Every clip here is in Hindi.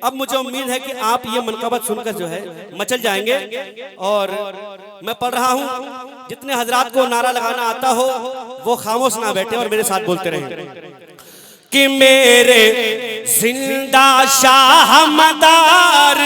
अब मुझे उम्मीद है कि आप ये मनकबत सुनकर जो है मचल जाएंगे। और मैं पढ़ रहा हूँ, जितने हजरात को नारा लगाना आता हो वो खामोश ना बैठे और मेरे साथ बोलते रहें कि मेरे जिंदा शाह मदार,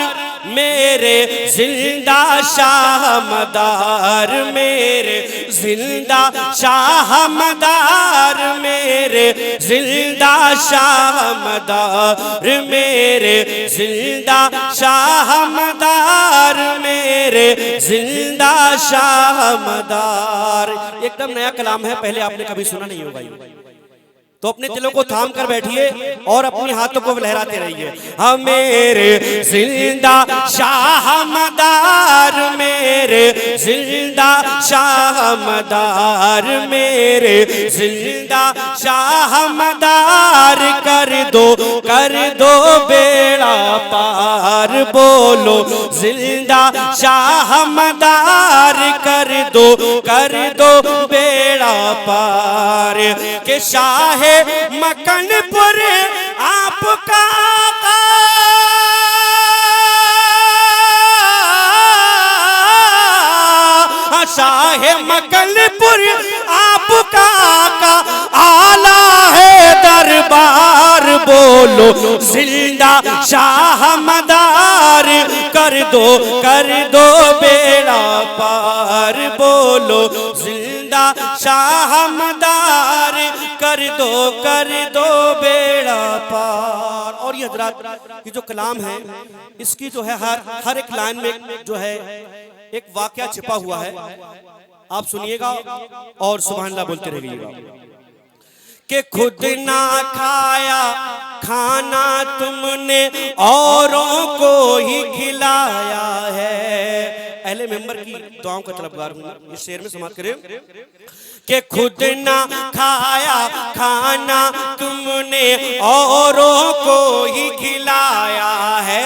मेरे जिंदा शाह मदार, मेरे जिंदा शाह मदार, मेरे जिंदा शाह मदार, मेरे जिंदा शाह मदार, मेरे जिंदा शाह मदार। एकदम नया कलाम है, पहले आपने कभी सुना नहीं होगा। तो अपने दिलों को थाम कर बैठिए और अपने हाथों को लहराते रहिए। हम मेरे जिंदा शाह मदार, मेरे जिंदा शाह मदार, मेरे जिंदा शाह मदार, कर दो बेड़ा पार, बोलो जिंदा शाह मदार, कर दो बेड़ा पार। के शाह मकनपुर आपका शाह मकनपुर आपका आला है दरबार, बोलो जिंदा शाह मदार, कर दो बेड़ा पार, बोलो जिंदा शाह मदार, कर दो बेड़ा पार। और ये हजरात की जो कलाम है, इसकी जो है हर एक लाइन में जो है एक वाकया छिपा हुआ है। आप सुनिएगा और सुभान अल्लाह बोलते रहिएगा कि खुद ना खाया खाना तुमने औरों को ही खिलाया है। अहले मेंबर की दुआओं का तलबगार हूं, इस शेर में समाप्त करें कि खुद ना खाया खाना तुमने औरों को ही खिलाया है,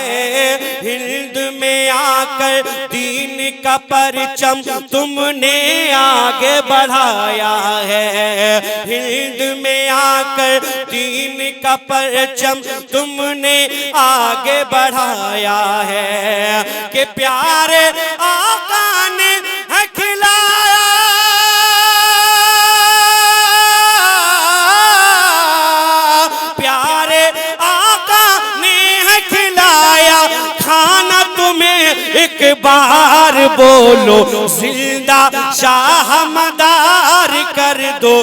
हिंद में आकर दीन का परचम तुमने आगे बढ़ाया है, हिंद में आकर दीन का परचम तुमने आगे बढ़ाया है। कि प्यारे आका ने है खिलाया, प्यारे आका ने है खिलाया खाना तुम्हें एक बार, बोलो जिंदा शाह मदार, कर दो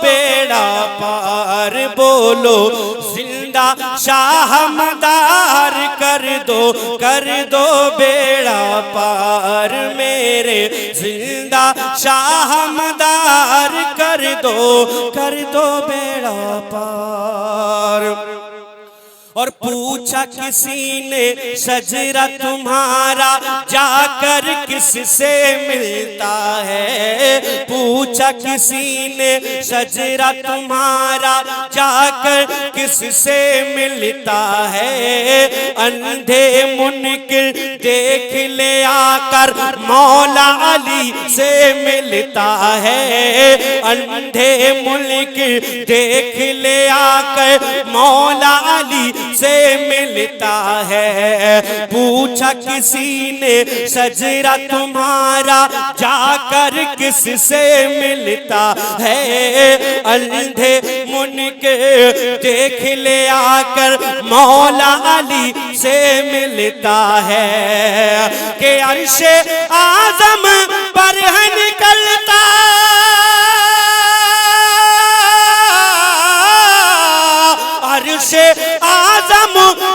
बेड़ा पार, बोलो जिंदा शाह मदार, कर दो बेड़ा पार, मेरे जिंदा शाह मदार, कर दो बेड़ा पार। और पूछा किसी ने शजरा तुम्हारा जाकर किससे मिलता है, पूछा किसी ने शजरा तुम्हारा जाकर किससे मिलता है, अंधे मुनकिर देख ले आकर मौला अली से मिलता है, अंधे मुनकिर देख ले आकर मौला अली से मिलता है। पूछा किसी ने शजरा तुम्हारा जाकर किससे मिलता है, अंधे मुनकिर देख ले आकर मौला अली से मिलता है। कि अर्शे आज़म पर है निकलता, अर्शे आज़म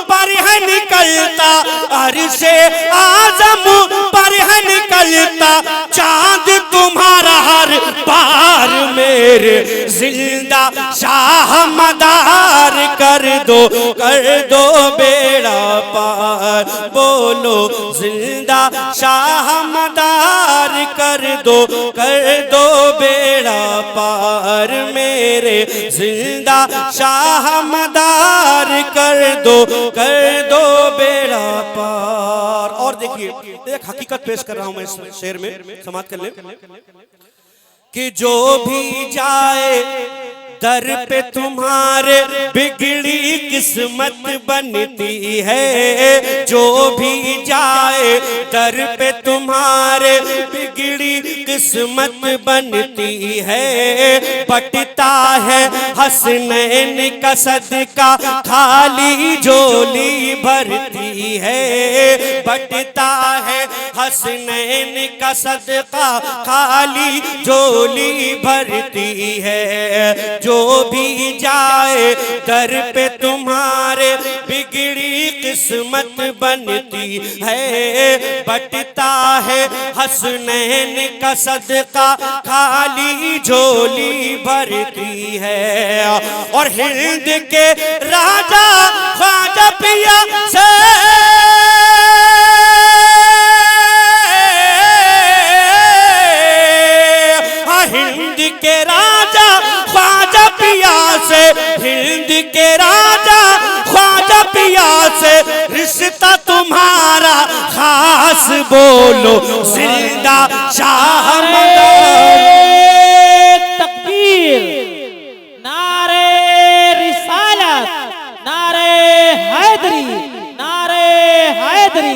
पर है निकलता, अर्शे आज़म पर है निकलता, चांद तुम्हारा हर बार, मेरे जिंदा शाह मदार, कर दो बेड़ा पार, बोलो जिंदा शाह मदार, कर दो बेड़ा पार, मेरे जिंदा शाह मदार, कर दो बेड़ा पार। और देखिए एक हकीकत पेश कर रहा हूं मैं इस शेर में, समाप्त कर ले कि जो भी जाए दर पे तुम्हारे बिगड़ी किस्मत बनती है, जो भी जाए दर पे तुम्हारे बिगड़ी किस्मत बनती है। बटता है हसनैन का सदका खाली झोली भरती है, बटता है हसनैन का सदका खाली झोली भरती है। जो भी जाए दर पे तुम्हारे बिगड़ी किस्मत बनती है, बटता है हसनैन का सदका खाली झोली भरती है। और हिंद के राजा ख्वाजा पिया से हिंद के राजा ख्वाजा पिया से, हिंद के राजा ख्वाजा पिया से रिश्ता तुम्हारा खास, बोलो जिंदा शाह तकबीर, नारे रिसालत, नारे हैदरी, नारे हैदरी,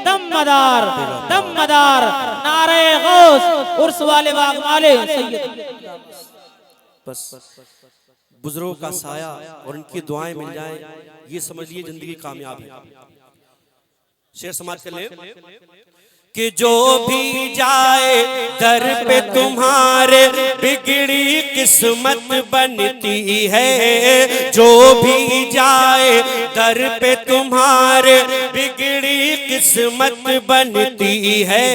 दमदार दमदार, नारे गौस उर्स वाले बाग वाले सैयद। बस बुजुर्गों का साया और उनकी दुआएं मिल जाए, ये समझ लिए जिंदगी कामयाब है। शेर समाज कर ले कि जो भी जाए दर पे तुम्हारे बिगड़ी किस्मत बनती है, जो भी जाए दर पे तुम्हारे बिगड़ी किस्मत बनती है।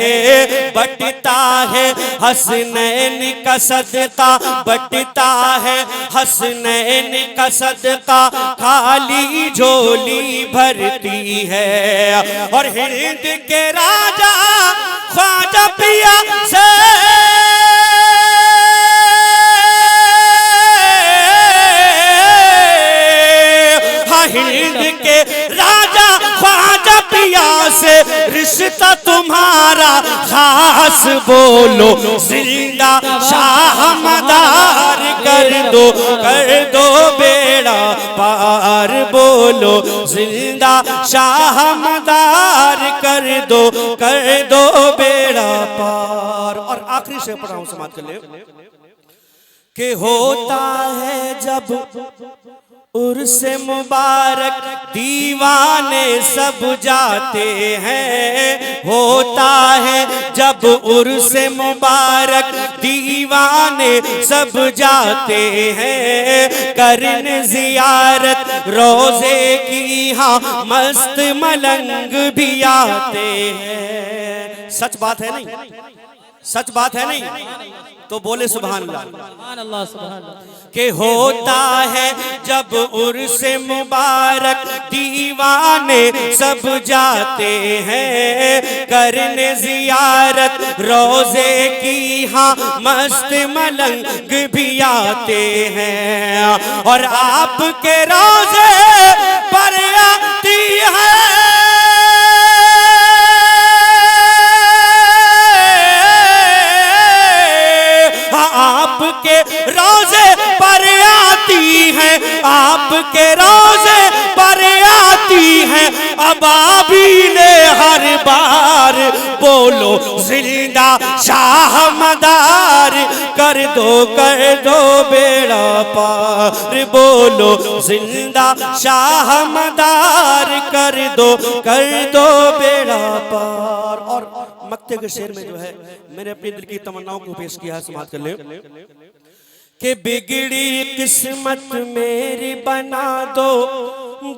बटता है हसनैन का सदका, बटता है हसनैन का सदका खाली झोली भरती है। और हिंद के राजा ख्वाजा पिया से हिंद के राजा ख्वाजा पिया से रिश्ता तुम्हारा खास, बोलो जिंदा शाह मदार कर दो बेड़ा पार, बोलो जिंदा शाह मदार कर दो बेड़ा पार। और आखिरी शेर पढ़ा हूं, समाज के लिए कि होता है जब उर्से मुबारक दीवाने सब जाते हैं, होता है जब उर्से मुबारक दीवाने सब जाते हैं। करन जियारत रोजे की हाँ मस्त मलंग भी आते हैं। सच बात है नहीं, सच बात है नहीं, तो बोले सुभान अल्लाह। सुभान अल्लाह, सुभान अल्लाह। कि होता है जब उर्से मुबारक दीवाने सब जाते हैं, करने जियारत रोजे की हाँ मस्त मलंग भी आते हैं। और आपके रोजे पर आती है आपके रोजे पर आती है, आपके रोजे पर आती है अबाबीले हर बार, बोलो जिंदा शाह मदार कर दो बेड़ा पार, बोलो जिंदा शाह मदार कर दो बेड़ा पार। और मक्ते के शेर में जो है मैंने अपने दिल की तमन्नाओं को पेश किया है, समाज कर ले कि बिगड़ी किस्मत मेरी बना दो,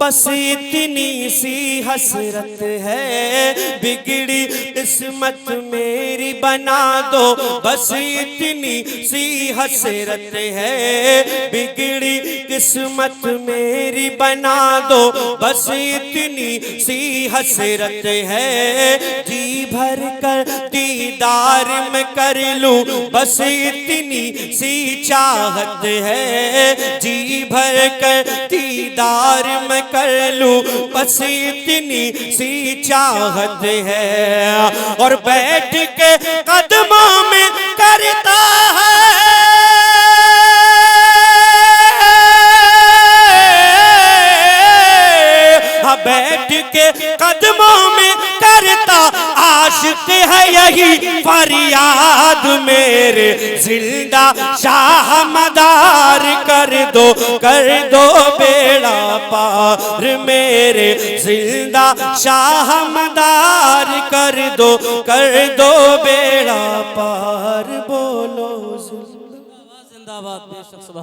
बस इतनी सी हसरत है। बिगड़ी किस्मत मेरी बना दो, बस इतनी सी हसरत है। बिगड़ी किस्मत मेरी बना दो, बस इतनी सी हसरत है। जी भर कर दीदार में कर लूं, बस इतनी सी चाहत है। जी भर कर दीदार में कर लूं, बस इतनी सी चाहत है। और बैठ के कदमों में करता है बैठ के कदमों में करता आशिक है यही फरियाद मेरे जिंदा शाह मदार कर दो बेड़ा पार मेरे जिंदा शाह मदार कर दो बेड़ा पार। बोलो जिंदाबाद बेशक।